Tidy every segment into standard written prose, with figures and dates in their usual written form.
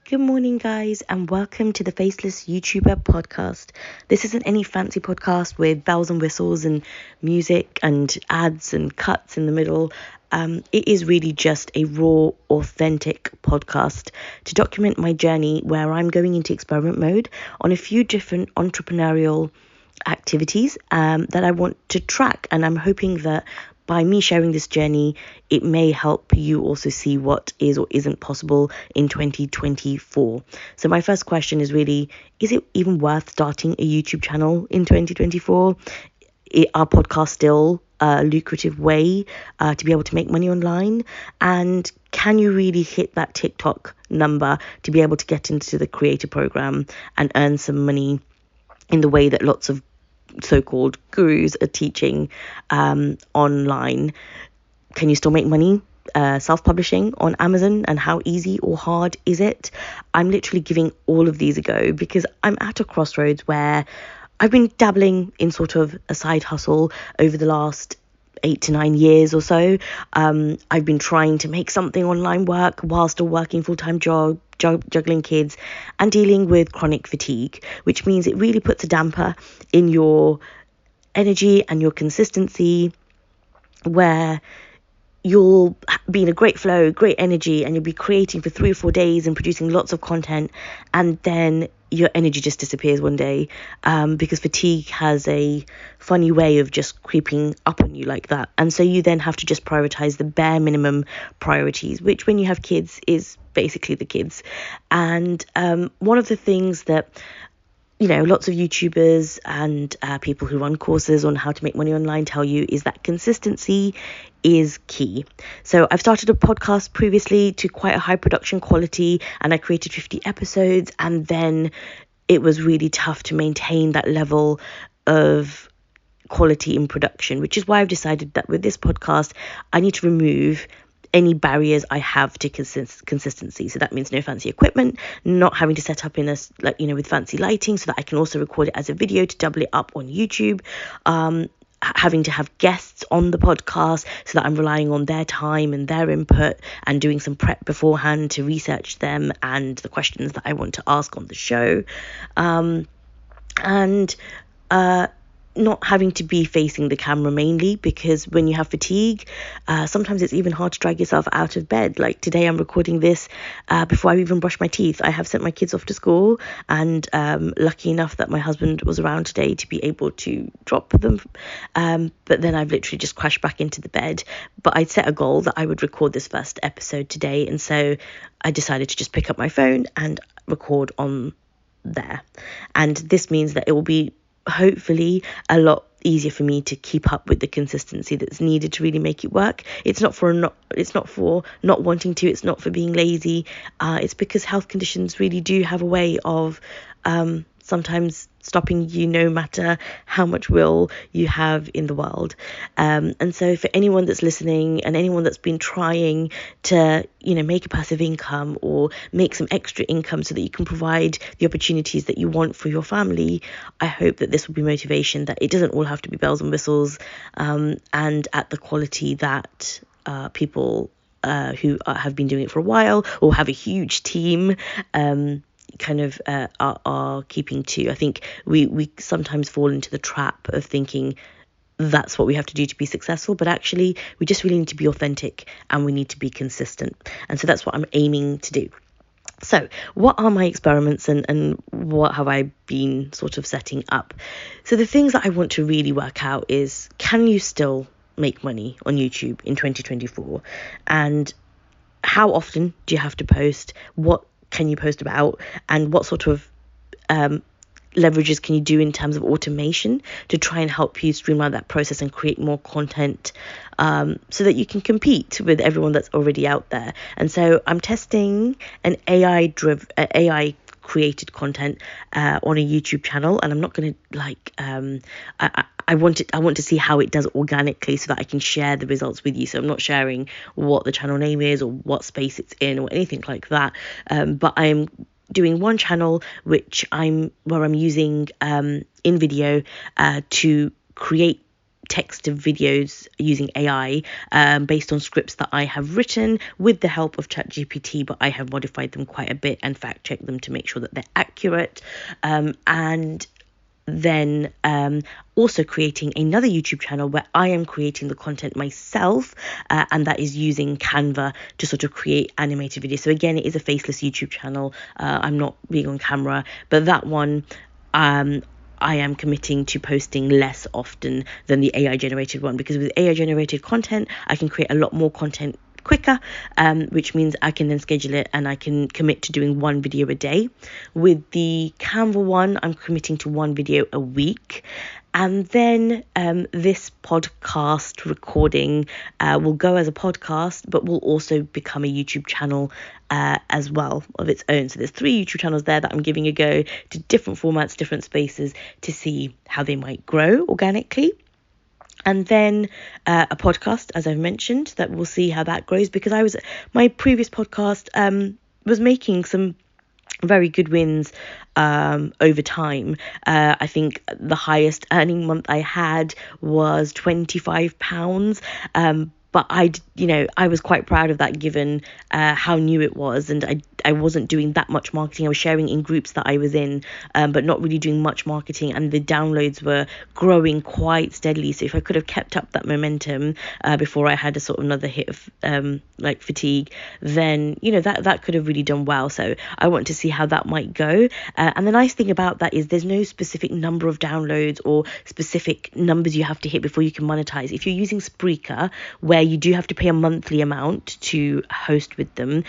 Good morning, guys, and welcome to the Faceless Youtuber Podcast. This isn't any fancy podcast with bells and whistles and music and ads and cuts in the middle. It is really just a raw, authentic podcast to document my journey where I'm going into experiment mode on a few different entrepreneurial activities that I want to track. And I'm hoping that by me sharing this journey, it may help you also see what is or isn't possible in 2024. So my first question is really, is it even worth starting a YouTube channel in 2024? Are podcasts still a lucrative way to be able to make money online? And can you really hit that TikTok number to be able to get into the creator program and earn some money in the way that lots of so-called gurus are teaching online? Can you still make money self-publishing on Amazon, and how easy or hard is it? I'm literally giving all of these a go because I'm at a crossroads where I've been dabbling in sort of a side hustle over the last 8 to 9 years or so. I've been trying to make something online work while still working full-time job, juggling kids and dealing with chronic fatigue, which means it really puts a damper in your energy and your consistency, where you'll be in a great flow, great energy, and you'll be creating for 3 or 4 days and producing lots of content, and then your energy just disappears one day because fatigue has a funny way of just creeping up on you like that. And so you then have to just prioritize the bare minimum priorities, which when you have kids is basically the kids. And one of the things that lots of YouTubers and people who run courses on how to make money online tell you is that consistency is key. So I've started a podcast previously to quite a high production quality, and I created 50 episodes, and then it was really tough to maintain that level of quality in production, which is why I've decided that with this podcast, I need to remove any barriers I have to consistency. So that means no fancy equipment, not having to set up in with fancy lighting so that I can also record it as a video to double it up on YouTube, having to have guests on the podcast so that I'm relying on their time and their input and doing some prep beforehand to research them and the questions that I want to ask on the show, and not having to be facing the camera mainly, because when you have fatigue, sometimes it's even hard to drag yourself out of bed. Like today I'm recording this before I even brush my teeth. I have sent my kids off to school, and lucky enough that my husband was around today to be able to drop them, but then I've literally just crashed back into the bed. But I'd set a goal that I would record this first episode today, and so I decided to just pick up my phone and record on there. And this means that it will be hopefully a lot easier for me to keep up with the consistency that's needed to really make it work. It's not for not wanting to, it's not for being lazy, it's because health conditions really do have a way of sometimes stopping you, no matter how much will you have in the world. And so for anyone that's listening and anyone that's been trying to make a passive income or make some extra income so that you can provide the opportunities that you want for your family, I hope that this will be motivation, that it doesn't all have to be bells and whistles, and at the quality that people who have been doing it for a while or have a huge team are keeping to. I think we sometimes fall into the trap of thinking that's what we have to do to be successful, but actually we just really need to be authentic and we need to be consistent. And so that's what I'm aiming to do. So what are my experiments and what have I been sort of setting up? So the things that I want to really work out is, can you still make money on YouTube in 2024? And how often do you have to post? What can you post about, and what sort of leverages can you do in terms of automation to try and help you streamline that process and create more content, so that you can compete with everyone that's already out there. And so I'm testing an AI created content on a YouTube channel, and I'm not going to I want to see how it does organically so that I can share the results with you. So I'm not sharing what the channel name is or what space it's in or anything like that. But I'm doing one channel where I'm using in video to create text to videos using AI based on scripts that I have written with the help of ChatGPT, but I have modified them quite a bit and fact checked them to make sure that they're accurate. And then also creating another YouTube channel where I am creating the content myself, and that is using Canva to sort of create animated videos. So again, it is a faceless YouTube channel. I'm not being on camera, but that one I am committing to posting less often than the AI generated one, because with AI generated content I can create a lot more content quicker, which means I can then schedule it and I can commit to doing one video a day. With the Canva one, I'm committing to one video a week. And then this podcast recording will go as a podcast, but will also become a YouTube channel as well of its own. So there's 3 YouTube channels there that I'm giving a go to different formats, different spaces, to see how they might grow organically. And then a podcast, as I've mentioned, that we'll see how that grows, because my previous podcast was making some very good wins over time. I think the highest earning month I had was £25. But I was quite proud of that, given how new it was, and I wasn't doing that much marketing. I was sharing in groups that I was in, but not really doing much marketing, and the downloads were growing quite steadily. So if I could have kept up that momentum before I had a sort of another hit of fatigue, then that could have really done well. So I want to see how that might go. And the nice thing about that is there's no specific number of downloads or specific numbers you have to hit before you can monetize. If you're using Spreaker, where you do have to pay a monthly amount to host with them,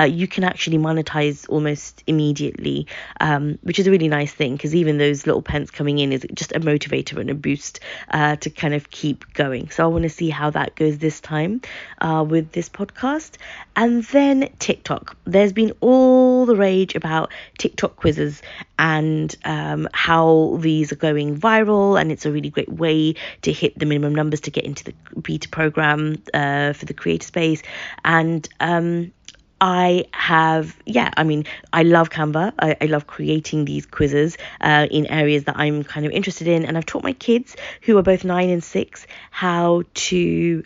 you can actually monetize almost immediately, which is a really nice thing, because even those little pence coming in is just a motivator and a boost to kind of keep going. So I want to see how that goes this time with this podcast. And then TikTok. There's been all the rage about TikTok quizzes and how these are going viral, and it's a really great way to hit the minimum numbers to get into the beta program for the creator space. And I love Canva. I love creating these quizzes in areas that I'm kind of interested in. And I've taught my kids, who are both 9 and 6, how to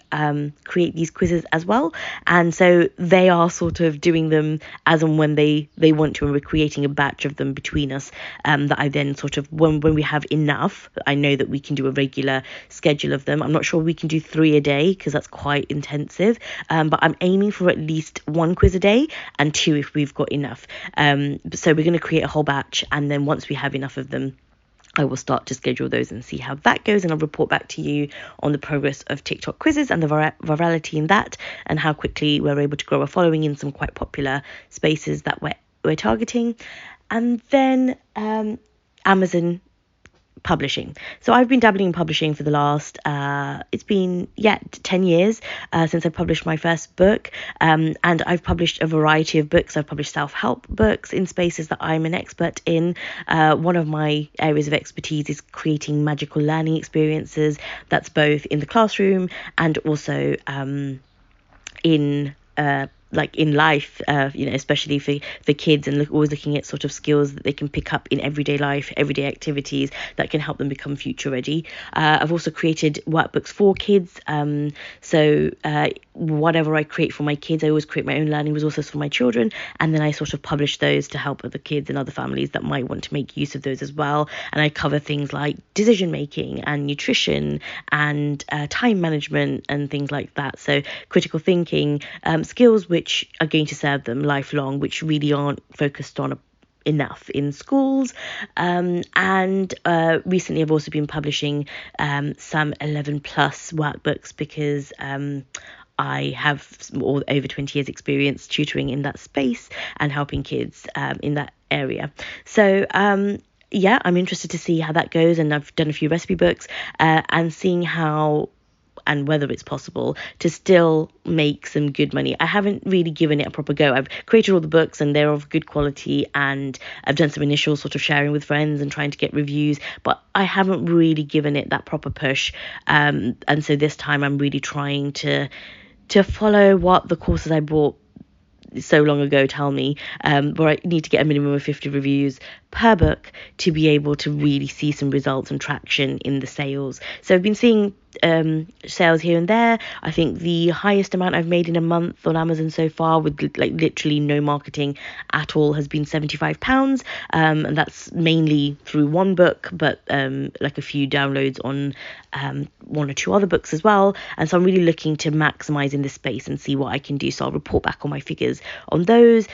create these quizzes as well. And so they are sort of doing them as and when they want to, and we're creating a batch of them between us that I then sort of, when we have enough, I know that we can do a regular schedule of them. I'm not sure we can do 3 a day, because that's quite intensive, but I'm aiming for at least 1 quiz a day, and 2 if we've got enough. So we're going to create a whole batch, and then once we have enough of them, I will start to schedule those and see how that goes, and I'll report back to you on the progress of TikTok quizzes and the virality in that, and how quickly we're able to grow a following in some quite popular spaces that we're targeting. And then Amazon publishing. So I've been dabbling in publishing for the last it's been 10 years since I published my first book, and I've published a variety of books. I've published self-help books in spaces that I'm an expert in. One of my areas of expertise is creating magical learning experiences. That's both in the classroom and also in life, especially for kids, and always looking at sort of skills that they can pick up in everyday life, everyday activities that can help them become future ready. I've also created workbooks for kids. So whatever I create for my kids, I always create my own learning resources for my children, and then I sort of publish those to help other kids and other families that might want to make use of those as well. And I cover things like decision making and nutrition and time management and things like that. So critical thinking, skills which are going to serve them lifelong, which really aren't focused on enough in schools. And recently I've also been publishing some 11 plus workbooks, because I have over 20 years experience tutoring in that space and helping kids in that area. So I'm interested to see how that goes, and I've done a few recipe books and seeing how and whether it's possible to still make some good money. I haven't really given it a proper go. I've created all the books and they're of good quality, and I've done some initial sort of sharing with friends and trying to get reviews, but I haven't really given it that proper push. And so this time I'm really trying to follow what the courses I bought so long ago tell me, where I need to get a minimum of 50 reviews per book to be able to really see some results and traction in the sales. So I've been seeing sales here and there. I think the highest amount I've made in a month on Amazon so far, with like literally no marketing at all, has been £75. And that's mainly through one book, but like a few downloads on one or two other books as well. And so I'm really looking to maximize in this space and see what I can do. So I'll report back on my figures on those.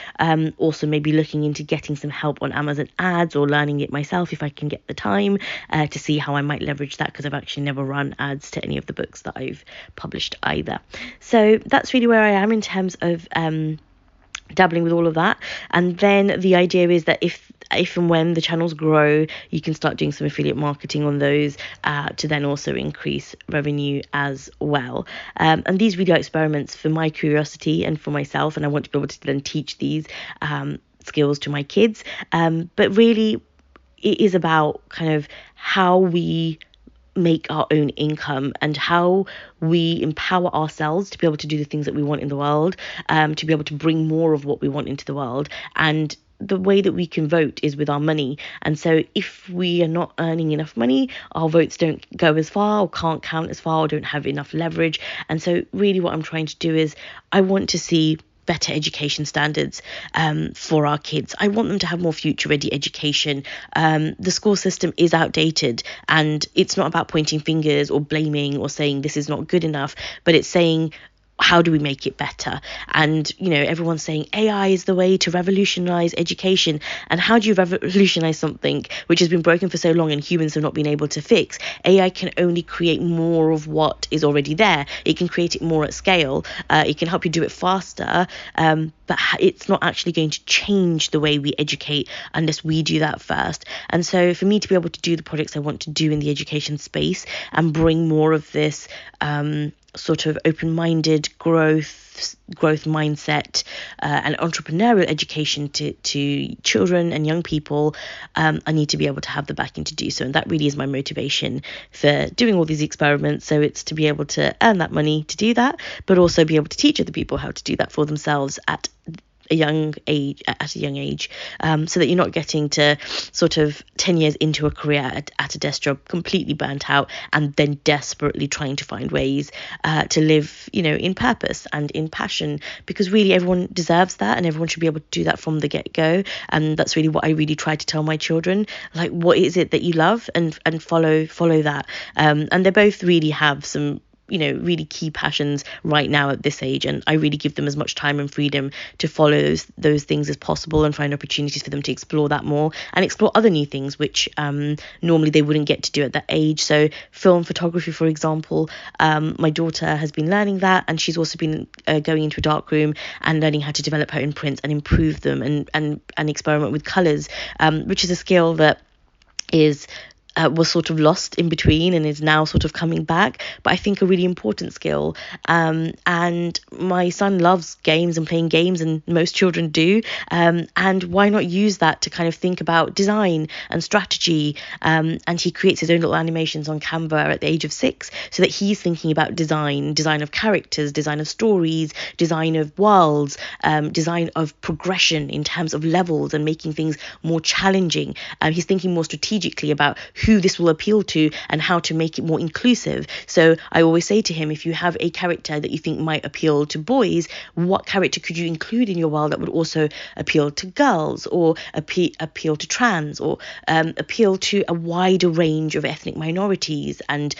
Also maybe looking into getting some help on Amazon ads or learning it myself if I can get the time, to see how I might leverage that, because I've actually never run ads to any of the books that I've published either. So that's really where I am in terms of dabbling with all of that. And then the idea is that if and when the channels grow, you can start doing some affiliate marketing on those to then also increase revenue as well. And these really are experiments for my curiosity and for myself, and I want to be able to then teach these skills to my kids. But really, it is about kind of how we make our own income and how we empower ourselves to be able to do the things that we want in the world, to be able to bring more of what we want into the world. And the way that we can vote is with our money. And so if we are not earning enough money, our votes don't go as far or can't count as far or don't have enough leverage. And so really what I'm trying to do is I want to see better education standards for our kids. I want them to have more future-ready education. The school system is outdated, and it's not about pointing fingers or blaming or saying this is not good enough, but it's saying, how do we make it better? And, you know, everyone's saying AI is the way to revolutionize education. And how do you revolutionize something which has been broken for so long and humans have not been able to fix? AI can only create more of what is already there. It can create it more at scale. It can help you do it faster. But it's not actually going to change the way we educate unless we do that first. And so for me to be able to do the projects I want to do in the education space and bring more of this sort of open-minded growth mindset and entrepreneurial education to children and young people, I need to be able to have the backing to do so. And that really is my motivation for doing all these experiments. So it's to be able to earn that money to do that, but also be able to teach other people how to do that for themselves at a young age, so that you're not getting to sort of 10 years into a career at a desk job completely burnt out and then desperately trying to find ways to live, you know, in purpose and in passion, because really everyone deserves that and everyone should be able to do that from the get-go. And that's really what I really try to tell my children, like, what is it that you love, and follow that. And they both really have some, you know, really key passions right now at this age, and I really give them as much time and freedom to follow those things as possible and find opportunities for them to explore that more and explore other new things which normally they wouldn't get to do at that age. So film photography, for example, my daughter has been learning that, and she's also been going into a darkroom and learning how to develop her own prints and improve them and experiment with colors, which is a skill that was sort of lost in between and is now sort of coming back, but I think a really important skill. And my son loves games and playing games, and most children do. And why not use that to kind of think about design and strategy? And he creates his own little animations on Canva at the age of 6, so that he's thinking about design of characters, design of stories, design of worlds, design of progression in terms of levels and making things more challenging. He's thinking more strategically about who this will appeal to and how to make it more inclusive. So I always say to him, if you have a character that you think might appeal to boys, what character could you include in your world that would also appeal to girls, or appeal to trans, or appeal to a wider range of ethnic minorities, and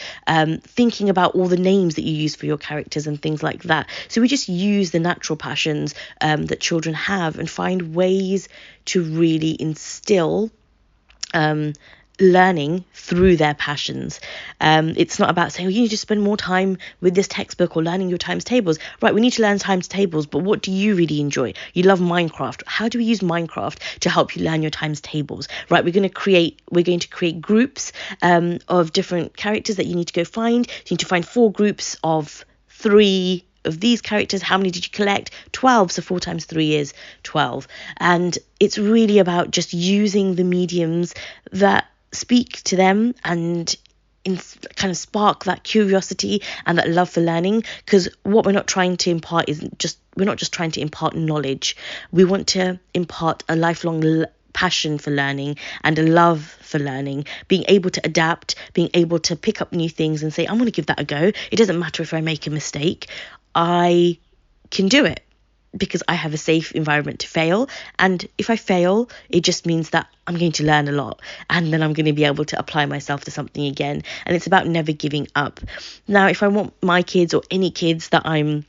thinking about all the names that you use for your characters and things like that. So we just use the natural passions that children have and find ways to really instill learning through their passions. It's not about saying, oh, you need to spend more time with this textbook or learning your times tables. Right, we need to learn times tables, but what do you really enjoy? You love Minecraft. How do we use Minecraft to help you learn your times tables? Right, we're going to create groups of different characters that you need to go find. You need to find 4 groups of 3 of these characters. How many did you collect? 12. So 4 times 3 is 12. And it's really about just using the mediums that speak to them and kind of spark that curiosity and that love for learning. Because what we're not trying to impart we're not just trying to impart knowledge. We want to impart a lifelong passion for learning and a love for learning, being able to adapt, being able to pick up new things and say, I'm going to give that a go. It doesn't matter if I make a mistake. I can do it because I have a safe environment to fail. And if I fail, it just means that I'm going to learn a lot, and then I'm going to be able to apply myself to something again. And it's about never giving up. Now, if I want my kids or any kids that I'm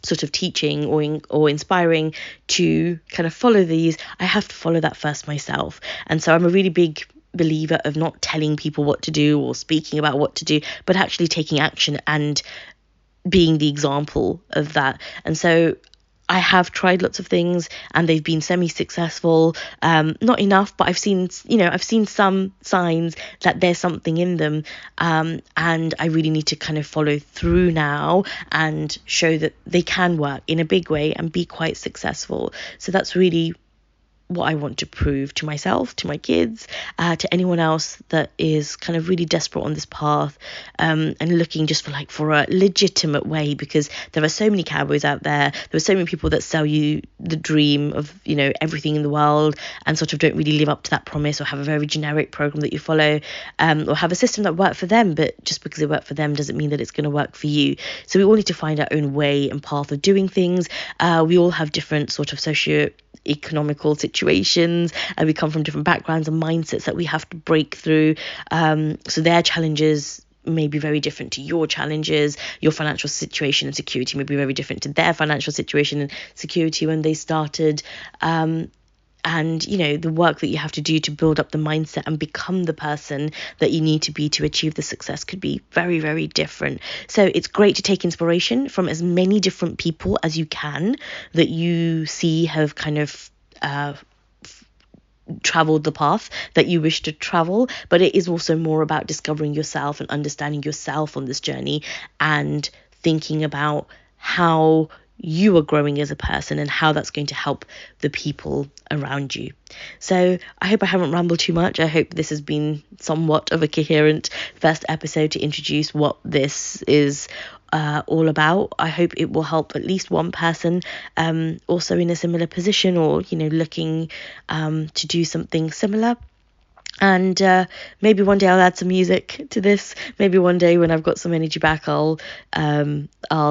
sort of teaching or inspiring to kind of follow these, I have to follow that first myself. And so I'm a really big believer of not telling people what to do or speaking about what to do, but actually taking action and being the example of that. And so I have tried lots of things and they've been semi-successful, not enough, but I've seen some signs that there's something in them, and I really need to kind of follow through now and show that they can work in a big way and be quite successful. So that's really what I want to prove to myself, to my kids, to anyone else that is kind of really desperate on this path, and looking just for a legitimate way, because there are so many cowboys out there. There are so many people that sell you the dream of, everything in the world and sort of don't really live up to that promise, or have a very generic program that you follow, or have a system that worked for them, but just because it worked for them doesn't mean that it's going to work for you. So we all need to find our own way and path of doing things. We all have different sort of socio-economical situations, and we come from different backgrounds and mindsets that we have to break through. So their challenges may be very different to your challenges. Your financial situation and security may be very different to their financial situation and security when they started. And the work that you have to do to build up the mindset and become the person that you need to be to achieve the success could be very, very different. So it's great to take inspiration from as many different people as you can that you see have kind of traveled the path that you wish to travel, but it is also more about discovering yourself and understanding yourself on this journey, and thinking about how you are growing as a person and how that's going to help the people around you. So I hope I haven't rambled too much. I hope this has been somewhat of a coherent first episode to introduce what this is all about. I hope it will help at least one person also in a similar position, or looking to do something similar. And maybe one day I'll add some music to this. Maybe one day when I've got some energy back, I'll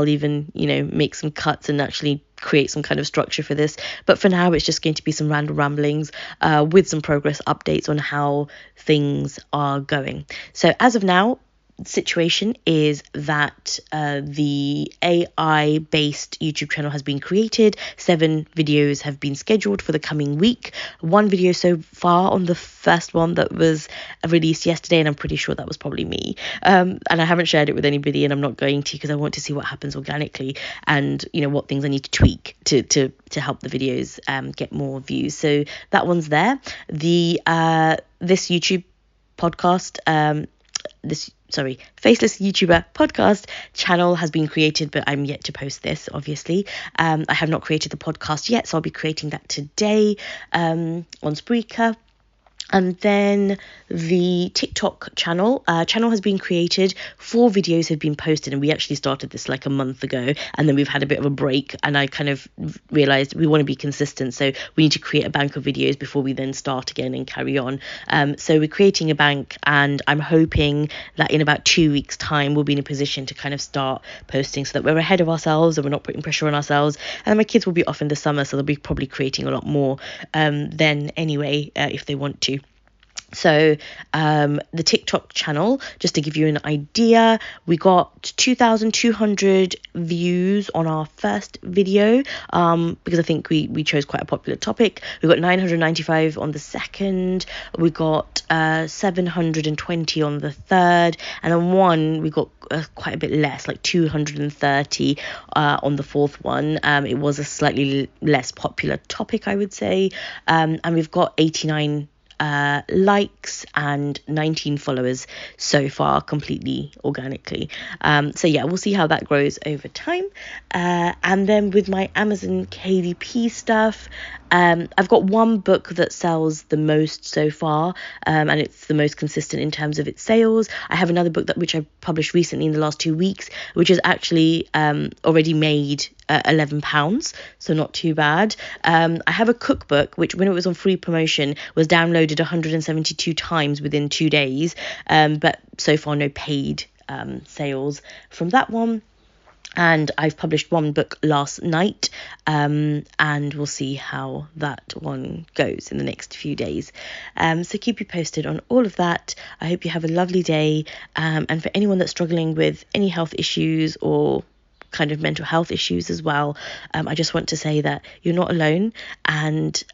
even make some cuts and actually create some kind of structure for this. But for now, it's just going to be some random ramblings with some progress updates on how things are going. So as of now, situation is that the AI-based YouTube channel has been created. 7 videos have been scheduled for the coming week. 1 video so far on the first one that was released yesterday, and I'm pretty sure that was probably me. And I haven't shared it with anybody, and I'm not going to, because I want to see what happens organically and what things I need to tweak to help the videos get more views. So that one's there. This YouTube podcast, Faceless Youtuber Podcast channel has been created, but I'm yet to post this, obviously. I have not created the podcast yet, so I'll be creating that today on Spreaker. And then the TikTok channel has been created. 4 videos have been posted, and we actually started this like a month ago, and then we've had a bit of a break, and I kind of realized we want to be consistent, so we need to create a bank of videos before we then start again and carry on. So we're creating a bank, and I'm hoping that in about 2 weeks time we'll be in a position to kind of start posting, so that we're ahead of ourselves and we're not putting pressure on ourselves. And my kids will be off in the summer, so they'll be probably creating a lot more then anyway, if they want to. So the TikTok channel, just to give you an idea, we got 2,200 views on our first video, because I think we chose quite a popular topic. We got 995 on the second, we got 720 on the third, and then one we got quite a bit less, like 230 on the fourth one. It was a slightly less popular topic, I would say, and we've got 89 likes and 19 followers so far, completely organically. So yeah, we'll see how that grows over time. And then with my Amazon KDP stuff, I've got one book that sells the most so far, and it's the most consistent in terms of its sales. I have another book which I published recently in the last 2 weeks, which is actually already made £11, so not too bad. I have a cookbook which, when it was on free promotion, was downloaded 172 times within 2 days, but so far no paid sales from that one. And I've published one book last night, and we'll see how that one goes in the next few days. So keep you posted on all of that. I hope you have a lovely day. And for anyone that's struggling with any health issues or kind of mental health issues as well, I just want to say that you're not alone, and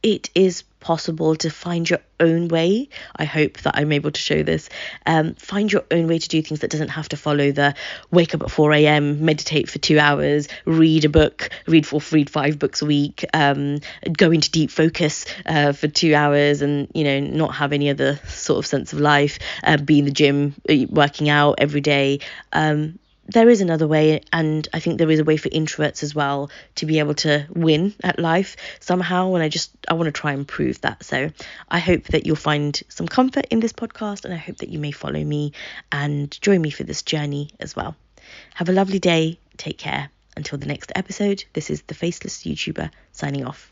it is possible to find your own way. I hope that I'm able to show this. Find your own way to do things that doesn't have to follow the wake up at 4 a.m, meditate for 2 hours, read a book, read 5 books a week, go into deep focus for 2 hours, and not have any other sort of sense of life, be in the gym, working out every day. There is another way, and I think there is a way for introverts as well to be able to win at life somehow, and I want to try and prove that. So I hope that you'll find some comfort in this podcast, and I hope that you may follow me and join me for this journey as well. Have a lovely day. Take care. Until the next episode, this is the Faceless YouTuber signing off.